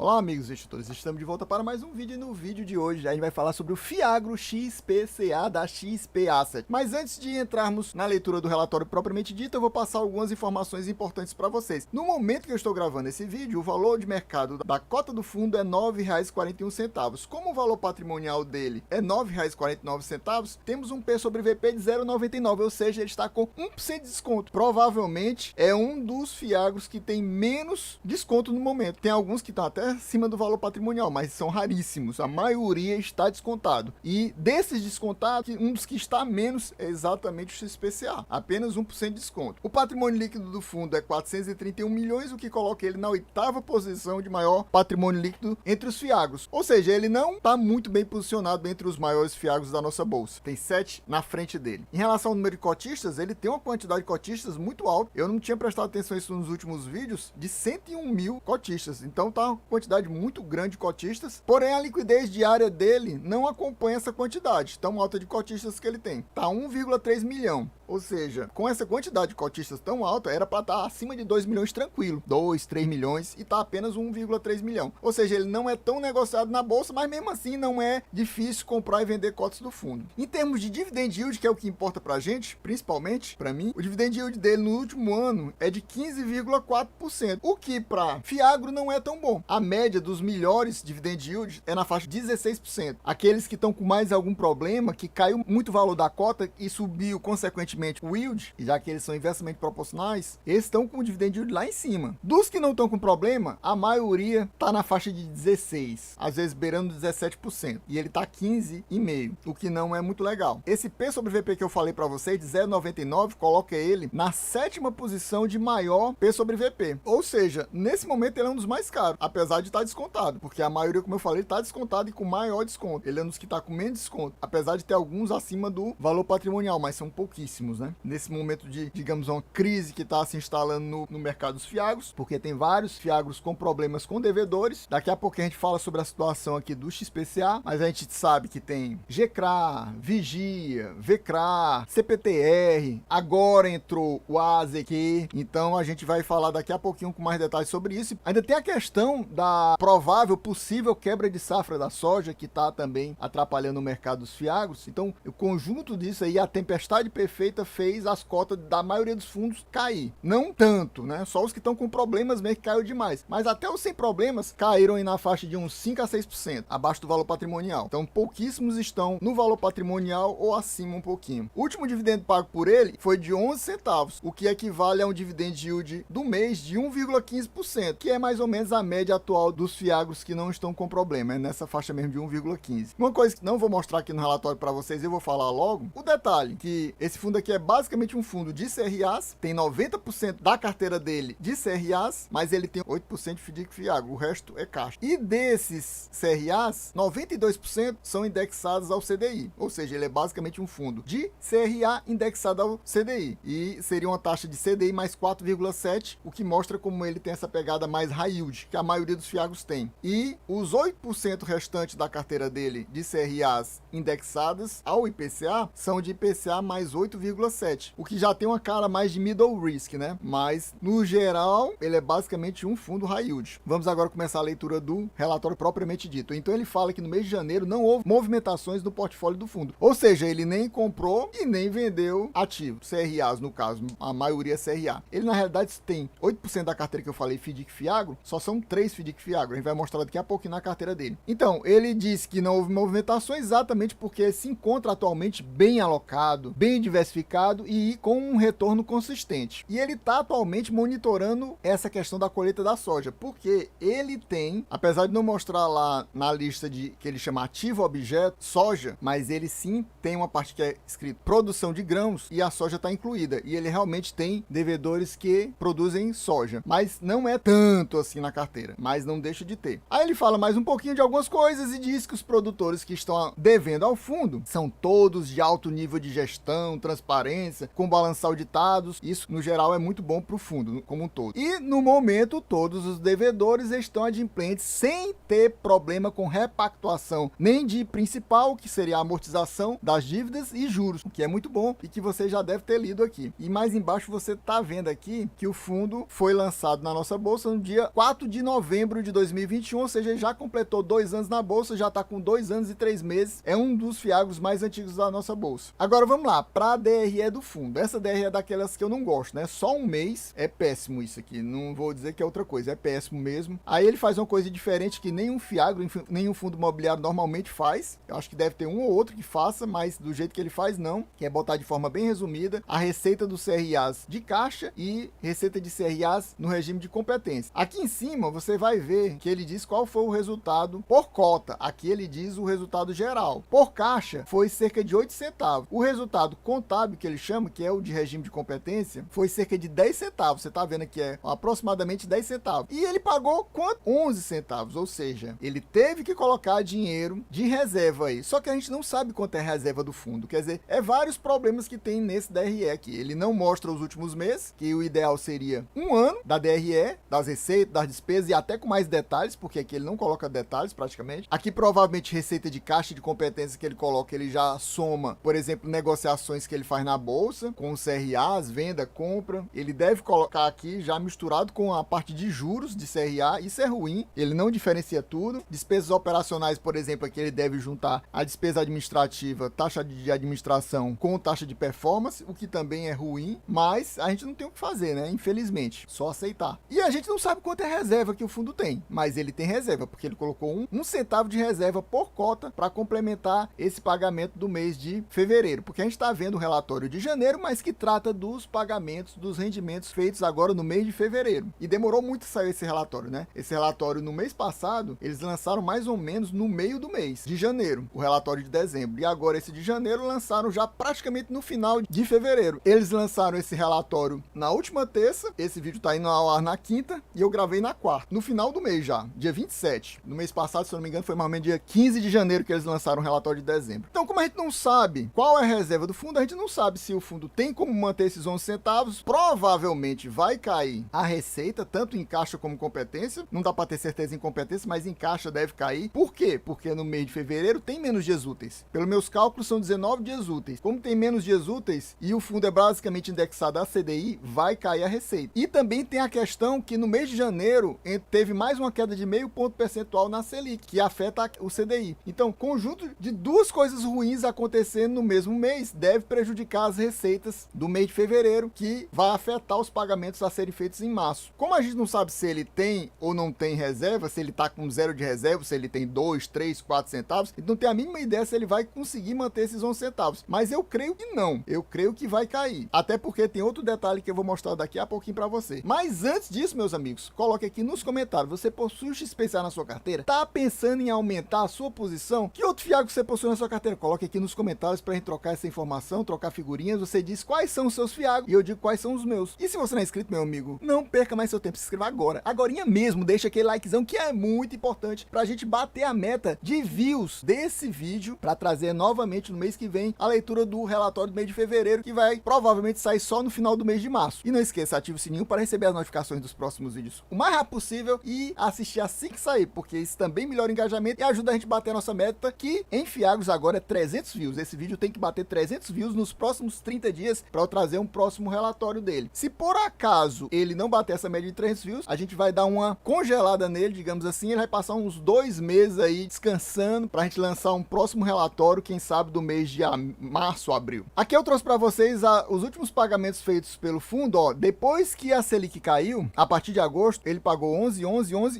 Olá amigos investidores, estamos de volta para mais um vídeo e no vídeo de hoje a gente vai falar sobre o Fiagro XPCA da XP Asset. Mas antes de entrarmos na leitura do relatório propriamente dito, eu vou passar algumas informações importantes para vocês. No momento que eu estou gravando esse vídeo, o valor de mercado da cota do fundo é R$ 9,41. Como o valor patrimonial dele é R$ 9,49, temos um P sobre VP de 0,99, ou seja, ele está com 1% de desconto. Provavelmente é um dos Fiagros que tem menos desconto no momento. Tem alguns que estão até acima do valor patrimonial, mas são raríssimos. A maioria está descontado. E desses descontados, um dos que está menos é exatamente o XPCA. Apenas 1% de desconto. O patrimônio líquido do fundo é 431 milhões, o que coloca ele na 8ª posição de maior patrimônio líquido entre os Fiagros. Ou seja, ele não está muito bem posicionado entre os maiores Fiagros da nossa bolsa. Tem 7 na frente dele. Em relação ao número de cotistas, ele tem uma quantidade de cotistas muito alta. Eu não tinha prestado atenção a isso nos últimos vídeos, de 101 mil cotistas. Então tá uma quantidade muito grande de cotistas, porém a liquidez diária dele não acompanha essa quantidade tão alta de cotistas que ele tem. Tá 1,3 milhão. Ou seja, com essa quantidade de cotistas tão alta, era para estar acima de 2 milhões tranquilo. 2, 3 milhões e tá apenas 1,3 milhão. Ou seja, ele não é tão negociado na bolsa, mas mesmo assim não é difícil comprar e vender cotas do fundo. Em termos de dividend yield, que é o que importa pra gente, principalmente para mim, o dividend yield dele no último ano é de 15,4%, o que para Fiagro não é tão bom. A média dos melhores dividend yield é na faixa de 16%. Aqueles que estão com mais algum problema, que caiu muito o valor da cota e subiu consequentemente o yield, já que eles são inversamente proporcionais, eles estão com o dividend yield lá em cima. Dos que não estão com problema, a maioria está na faixa de 16%, às vezes beirando 17%, e ele está 15,5%, o que não é muito legal. Esse P sobre VP que eu falei para vocês, de 0,99, coloca ele na 7ª posição de maior P sobre VP. Ou seja, nesse momento ele é um dos mais caros, apesar de estar descontado, porque a maioria, como eu falei, está descontado e com maior desconto. Ele é um dos que está com menos desconto, apesar de ter alguns acima do valor patrimonial, mas são pouquíssimos, né? Nesse momento de, digamos, uma crise que está se instalando no mercado dos Fiagros, porque tem vários Fiagros com problemas com devedores. Daqui a pouco a gente fala sobre a situação aqui do XPCA, mas a gente sabe que tem GCRA, Vigia, VCRA, CPTR, agora entrou o AZQ, então a gente vai falar daqui a pouquinho com mais detalhes sobre isso. Ainda tem a questão da provável, possível quebra de safra da soja, que está também atrapalhando o mercado dos Fiagros. Então, o conjunto disso aí, a tempestade perfeita fez as cotas da maioria dos fundos cair. Não tanto, né? Só os que estão com problemas mesmo que caiu demais. Mas até os sem problemas caíram aí na faixa de uns 5 a 6%, abaixo do valor patrimonial. Então, pouquíssimos estão no valor patrimonial ou acima um pouquinho. O último dividendo pago por ele foi de 11 centavos, o que equivale a um dividend yield do mês de 1,15%, que é mais ou menos a média atual dos Fiagros que não estão com problema, é nessa faixa mesmo de 1,15%. Uma coisa que não vou mostrar aqui no relatório para vocês, eu vou falar logo, o detalhe que esse fundo aqui é basicamente um fundo de CRAs, tem 90% da carteira dele de CRAs, mas ele tem 8% de FDIC Fiagro, o resto é caixa. E desses CRAs, 92% são indexados ao CDI, ou seja, ele é basicamente um fundo de CRA indexado ao CDI, e seria uma taxa de CDI mais 4,7, o que mostra como ele tem essa pegada mais high yield, que a maioria dos Fiagros tem. E os 8% restantes da carteira dele de CRAs indexadas ao IPCA são de IPCA mais 8,7, o que já tem uma cara mais de middle risk, né? Mas, no geral, ele é basicamente um fundo high yield. Vamos agora começar a leitura do relatório propriamente dito. Então, ele fala que no mês de janeiro não houve movimentações no portfólio do fundo. Ou seja, ele nem comprou e nem vendeu ativos, CRAs no caso, a maioria é CRA. Ele, na realidade, tem 8% da carteira que eu falei, FDIC Fiagro, só são 3 FDIC Fiagro. A gente vai mostrar daqui a pouquinho na carteira dele. Então, ele disse que não houve movimentações exatamente porque se encontra atualmente bem alocado, bem diversificado e com um retorno consistente. E ele está atualmente monitorando essa questão da colheita da soja, porque ele tem, apesar de não mostrar lá na lista de que ele chama ativo objeto soja, mas ele sim tem uma parte que é escrito produção de grãos e a soja está incluída. E ele realmente tem devedores que produzem soja, mas não é tanto assim na carteira, mas não deixa de ter. Aí ele fala mais um pouquinho de algumas coisas e diz que os produtores que estão devendo ao fundo são todos de alto nível de gestão, transparência, com balanço auditados. Isso, no geral, é muito bom para o fundo como um todo. E, no momento, todos os devedores estão adimplentes sem ter problema com repactuação, nem de principal, que seria a amortização das dívidas, e juros, o que é muito bom e que você já deve ter lido aqui. E mais embaixo você está vendo aqui que o fundo foi lançado na nossa bolsa no dia 4 de novembro dezembro de 2021, ou seja, ele já completou 2 anos na bolsa, já está com 2 anos e 3 meses. É um dos fiagros mais antigos da nossa bolsa. Agora vamos lá, para a DRE do fundo. Essa DRE é daquelas que eu não gosto, né? Só um mês é péssimo isso aqui. Não vou dizer que é outra coisa, é péssimo mesmo. Aí ele faz uma coisa diferente que nenhum fiagro, nenhum fundo imobiliário normalmente faz. Eu acho que deve ter um ou outro que faça, mas do jeito que ele faz, não. Que é botar de forma bem resumida a receita dos CRAs de caixa e receita de CRAs no regime de competência. Aqui em cima você vai ver que ele diz qual foi o resultado por cota. Aqui ele diz o resultado geral. Por caixa foi cerca de 8 centavos. O resultado contábil que ele chama, que é o de regime de competência, foi cerca de 10 centavos. Você tá vendo aqui, é aproximadamente 10 centavos. E ele pagou quanto? 11 centavos, ou seja, ele teve que colocar dinheiro de reserva aí. Só que a gente não sabe quanto é a reserva do fundo. Quer dizer, é vários problemas que tem nesse DRE aqui. Ele não mostra os últimos meses, que o ideal seria um ano da DRE, das receitas, das despesas e até com mais detalhes, porque aqui ele não coloca detalhes praticamente. Aqui provavelmente receita de caixa de competência que ele coloca, ele já soma, por exemplo, negociações que ele faz na bolsa, com os CRAs, venda, compra. Ele deve colocar aqui já misturado com a parte de juros de CRA, isso é ruim, ele não diferencia tudo. Despesas operacionais, por exemplo, aqui ele deve juntar a despesa administrativa, taxa de administração com taxa de performance, o que também é ruim, mas a gente não tem o que fazer, né? Infelizmente, só aceitar. E a gente não sabe quanto é a reserva que o fundo tem, mas ele tem reserva, porque ele colocou um centavo de reserva por cota para complementar esse pagamento do mês de fevereiro, porque a gente está vendo o relatório de janeiro, mas que trata dos pagamentos, dos rendimentos feitos agora no mês de fevereiro. E demorou muito a sair esse relatório, né? Esse relatório no mês passado, eles lançaram mais ou menos no meio do mês de janeiro, o relatório de dezembro. E agora esse de janeiro lançaram já praticamente no final de fevereiro. Eles lançaram esse relatório na última terça, esse vídeo tá indo ao ar na quinta e eu gravei na quarta, no final do mês já, dia 27. No mês passado, se eu não me engano, foi mais ou menos dia 15 de janeiro que eles lançaram o relatório de dezembro. Então, como a gente não sabe qual é a reserva do fundo, a gente não sabe se o fundo tem como manter esses 11 centavos, provavelmente vai cair a receita, tanto em caixa como competência. Não dá para ter certeza em competência, mas em caixa deve cair. Por quê? Porque no mês de fevereiro tem menos dias úteis. Pelos meus cálculos, são 19 dias úteis. Como tem menos dias úteis e o fundo é basicamente indexado a CDI, vai cair a receita. E também tem a questão que no mês de janeiro teve mais uma queda de meio ponto percentual na Selic, que afeta o CDI. Então, conjunto de duas coisas ruins acontecendo no mesmo mês deve prejudicar as receitas do mês de fevereiro, que vai afetar os pagamentos a serem feitos em março. Como a gente não sabe se ele tem ou não tem reserva, se ele está com zero de reserva, se ele tem 2, 3, 4 centavos, então não tem a mínima ideia se ele vai conseguir manter esses 11 centavos. Mas eu creio que não. Eu creio que vai cair. Até porque tem outro detalhe que eu vou mostrar daqui a pouquinho para você. Mas antes disso, meus amigos, coloque aqui nos comentários. Você possui XPCA na sua carteira? Tá pensando em aumentar a sua posição? Que outro fiago você possui na sua carteira? Coloque aqui nos comentários pra gente trocar essa informação, trocar figurinhas. Você diz quais são os seus fiagos e eu digo quais são os meus. E se você não é inscrito, meu amigo, não perca mais seu tempo. Se inscreva agora. Agorinha mesmo, deixa aquele likezão que é muito importante pra gente bater a meta de views desse vídeo pra trazer novamente no mês que vem a leitura do relatório do mês de fevereiro, que vai provavelmente sair só no final do mês de março. E não esqueça, ative o sininho para receber as notificações dos próximos vídeos o mais rápido possível e assistir assim que sair, porque isso também melhora o engajamento e ajuda a gente a bater a nossa meta, que em fiagros agora é 300 views. Esse vídeo tem que bater 300 views nos próximos 30 dias para eu trazer um próximo relatório dele. Se por acaso ele não bater essa média de 300 views, a gente vai dar uma congelada nele, digamos assim. Ele vai passar uns 2 meses aí descansando para a gente lançar um próximo relatório, quem sabe do mês de março, abril. Aqui eu trouxe para vocês os últimos pagamentos feitos pelo fundo, ó. Depois que a Selic caiu, a partir de agosto, ele pagou 11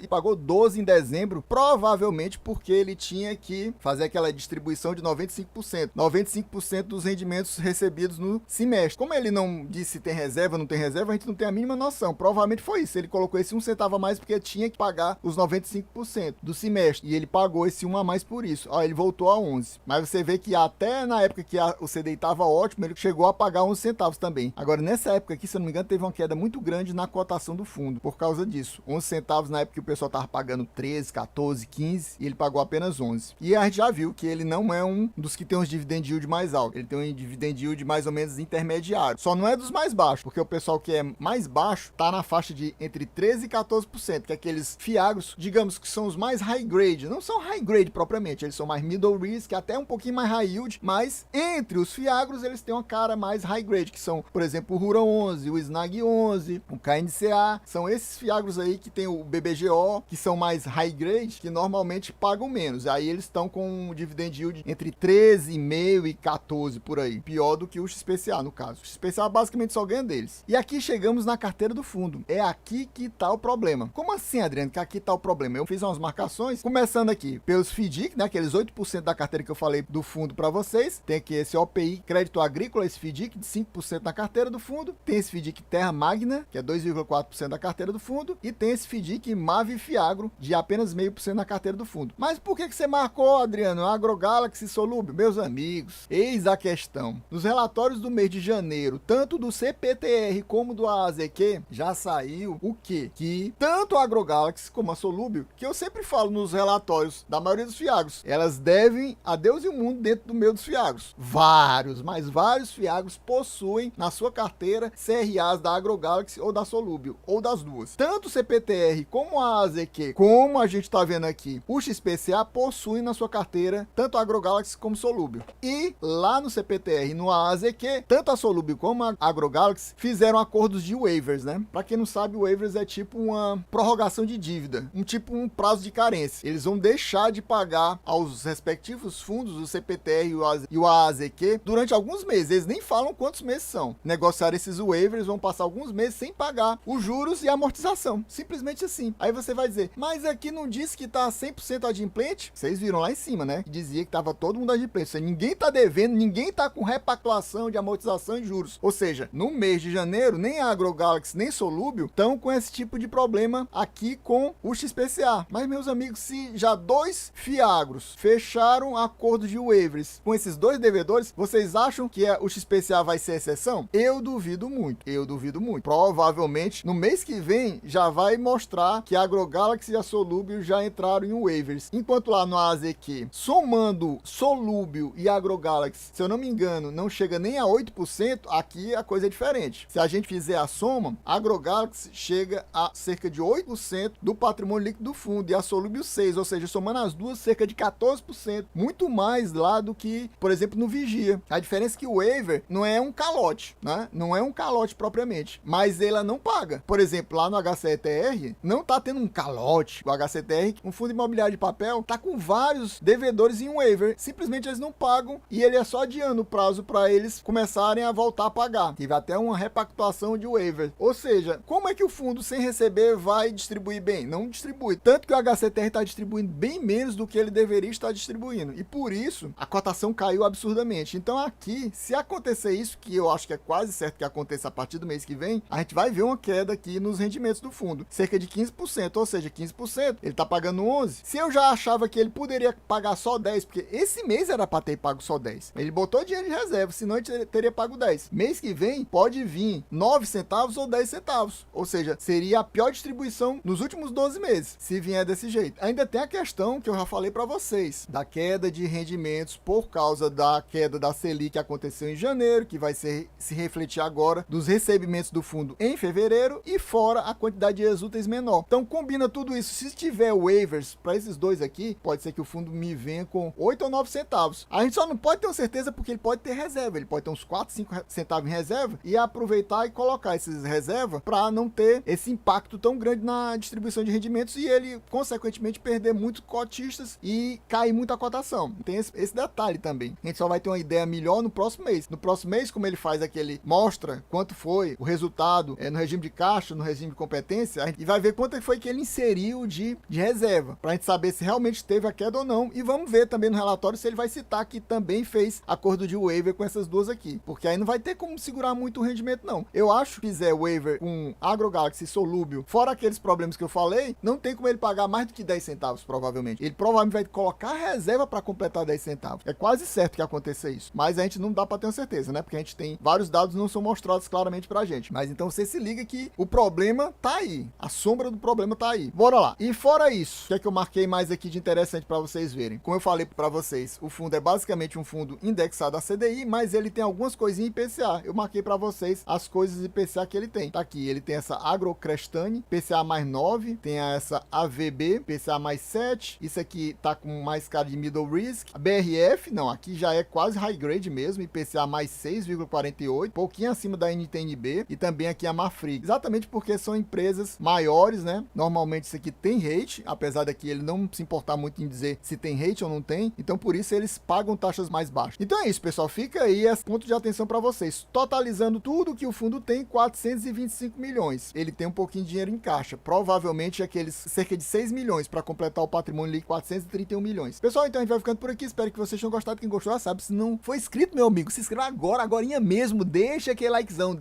e pagou 12 em dezembro, provavelmente porque ele tinha que fazer aquela distribuição de 95%. 95% dos rendimentos recebidos no semestre. Como ele não disse se tem reserva ou não tem reserva, a gente não tem a mínima noção. Provavelmente foi isso. Ele colocou esse 1 centavo a mais porque tinha que pagar os 95% do semestre. E ele pagou esse 1 a mais por isso. Ó, ele voltou a 11. Mas você vê que até na época que o CDI estava ótimo, ele chegou a pagar 11 centavos também. Agora, nessa época aqui, se eu não me engano, teve uma queda muito grande na cotação do fundo por causa disso. 11 centavos na época que o pessoal estava pagando 13, 14, 15 e ele pagou apenas 11. E a gente já viu que ele não é um dos que tem uns dividend yield mais altos. Ele tem um dividend yield mais ou menos intermediário. Só não é dos mais baixos, porque o pessoal que é mais baixo tá na faixa de entre 13 e 14%, que é aqueles fiagros, digamos que são os mais high grade. Não são high grade propriamente, eles são mais middle risk, até um pouquinho mais high yield, mas entre os fiagros eles têm uma cara mais high grade, que são, por exemplo, o Hura 11, o Snag 11, o KNCA. São esses fiagros aí que tem o BBGO, que são mais high grade, que normalmente pagam menos. Aí eles estão com um dividend yield entre 13,5 e 14 por aí. Pior do que o XPCA, no caso. O XPCA basicamente só ganha deles. E aqui chegamos na carteira do fundo. É aqui que tá o problema. Como assim, Adriano, que aqui tá o problema? Eu fiz umas marcações, começando aqui pelos FDIC, né, aqueles 8% da carteira que eu falei do fundo para vocês. Tem aqui esse OPI Crédito Agrícola, esse FDIC de 5% na carteira do fundo. Tem esse FDIC Terra Magna, que é 2,4% da carteira do fundo. E tem esse FDIC Mave Fiagro, de apenas 0,5% na carteira do fundo. Mas por que você marcou, Adriano, AgroGalaxy Solúbil? Meus amigos, eis a questão. Nos relatórios do mês de janeiro, tanto do CPTR como do AZQ, já saiu o quê? Que tanto a AgroGalaxy como a Solúbil, que eu sempre falo nos relatórios da maioria dos fiagros, elas devem a Deus e o mundo dentro do meio dos fiagros. Vários, mas vários fiagros possuem na sua carteira CRAs da AgroGalaxy ou da Solúbil, ou das duas. Tanto o CPTR como a AZQ, como a gente está vendo aqui, o XPCA possuem na sua carteira tanto a AgroGalaxy como Solúbil. E lá no CPTR e no AZQ, tanto a Solúbil como a AgroGalaxy fizeram acordos de waivers, né? Para quem não sabe, waivers é tipo uma prorrogação de dívida, um prazo de carência. Eles vão deixar de pagar aos respectivos fundos, o CPTR e o AZQ, durante alguns meses. Eles nem falam quantos meses são. Negociar esses waivers, vão passar alguns meses sem pagar os juros e a amortização. Simplesmente assim. Aí você vai dizer, mas aqui não diz que tá 100% adimplente? Vocês viram lá em cima, né? Que dizia que tava todo mundo adimplente. Seja, ninguém tá devendo, ninguém tá com repactuação de amortização e juros. Ou seja, no mês de janeiro, nem a AgroGalaxy nem Solúbil estão com esse tipo de problema aqui com o XPCA. Mas, meus amigos, se já 2 fiagros fecharam acordo de waivers com esses 2 devedores, vocês acham que o XPCA vai ser exceção? Eu duvido muito. Eu duvido muito. Provavelmente, no mês que vem, já vai mostrar que a AgroGalaxy e a Solúbil já entraram em waivers. Enquanto lá no AZQ, somando Solúbil e AgroGalaxy, se eu não me engano, não chega nem a 8%, aqui a coisa é diferente. Se a gente fizer a soma, a AgroGalaxy chega a cerca de 8% do patrimônio líquido do fundo e a Solúbil 6%, ou seja, somando as duas, cerca de 14%. Muito mais lá do que, por exemplo, no Vigia. A diferença é que o waiver não é um calote, né? Não é um calote propriamente, mas ela não paga. Por exemplo, lá no HCTR, não tá tendo um calote. O HCTR, um fundo imobiliário de papel, tá com vários devedores em waiver. Simplesmente eles não pagam e ele é só adiando o prazo para eles começarem a voltar a pagar. Teve até uma repactuação de waiver. Ou seja, como é que o fundo sem receber vai distribuir bem? Não distribui. Tanto que o HCTR está distribuindo bem menos do que ele deveria estar distribuindo. E por isso, a cotação caiu absurdamente. Então aqui, se acontecer isso, que eu acho que é quase certo que aconteça a partir do mês que vem, a gente vai ver uma queda aqui nos rendimentos do fundo. Cerca de 15%, ou seja, 15%. Ele está pagando 11%. Se eu já achava que ele poderia pagar só 10%, porque esse mês era para ter pago só 10%. Ele botou dinheiro de reserva, senão ele teria pago 10%. Mês que vem pode vir 9 centavos ou 10 centavos. Ou seja, seria a pior distribuição nos últimos 12 meses, se vier desse jeito. Ainda tem a questão que eu já falei para vocês, da queda de rendimentos por causa da queda da Selic que aconteceu em janeiro, que vai se refletir agora dos recebimentos do fundo em fevereiro e fora a quantidade de dias úteis menor. Então combina tudo isso. Se tiver waivers para esses dois aqui, pode ser que o fundo me venha com 8 ou 9 centavos. A gente só não pode ter uma certeza porque ele pode ter reserva. Ele pode ter uns 4, 5 centavos em reserva e aproveitar e colocar esses reservas para não ter esse impacto tão grande na distribuição de rendimentos e ele, consequentemente, perder muitos cotistas e cair muito a cotação. Tem esse detalhe também. A gente só vai ter uma ideia melhor no próximo mês. No próximo mês, como ele faz aquele, mostra quanto foi o resultado no regime de caixa, no regime de competência, a gente vai ver quanto foi que ele inseriu de reserva, para a gente saber se realmente teve a queda ou não. E vamos ver também no relatório se ele vai citar que também fez acordo de waiver com essas duas aqui, porque aí não vai ter como segurar muito o rendimento, não. Eu acho que se fizer waiver com AgroGalaxy Solúbil, fora aqueles problemas que eu falei, não tem como ele pagar mais do que 10 centavos, provavelmente. Ele provavelmente vai colocar reserva para completar 10 centavos. É quase certo que aconteça isso, mas a gente não dá para ter uma certeza, né? Porque a gente tem vários dados que não são mostrados claramente pra gente. Mas então você se liga que o problema tá aí. A sombra do problema tá aí. Bora lá. E fora isso, o que é que eu marquei mais aqui de interessante para vocês verem? Como eu falei para vocês, o fundo é basicamente um fundo indexado a CDI, mas ele tem algumas coisinhas em IPCA. Eu marquei para vocês as coisas de IPCA que ele tem. Tá aqui, ele tem essa Agrocrestane, IPCA mais 9, tem essa AVB, IPCA mais 7, isso aqui tá com mais cara de middle risk. A BRF, não, aqui já é quase high grade mesmo, IPCA mais 6,48, pouquinho acima da NTNB, e também aqui a Marfrig, exatamente porque são empresas maiores, né? Normalmente isso aqui tem hate, apesar daqui ele não se importar muito em dizer se tem hate ou não tem, então por isso eles pagam taxas mais baixas. Então é isso, pessoal, fica aí esse ponto de atenção para vocês. Totalizando tudo que o fundo tem, 425 milhões. Ele tem um pouquinho de dinheiro em caixa, provavelmente aqueles cerca de 6 milhões para completar o patrimônio líquido, 431 milhões. Pessoal, então a gente vai ficando por aqui, espero que vocês tenham gostado. Quem gostou já sabe, se não for inscrito, meu amigo, se inscreva agora, agorinha mesmo, deixa aquele likezão,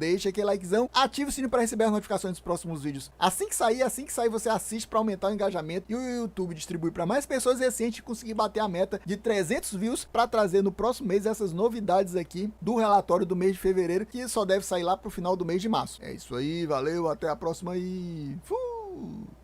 ativa o sininho para receber as notificações dos próximos vídeos. Assim que sair você assiste para aumentar o engajamento e o YouTube distribui para mais pessoas e assim a gente conseguir bater a meta de 300 views para trazer no próximo mês essas novidades aqui do relatório do mês de fevereiro, que só deve sair lá pro final do mês de março. É isso aí, valeu, até a próxima e fui!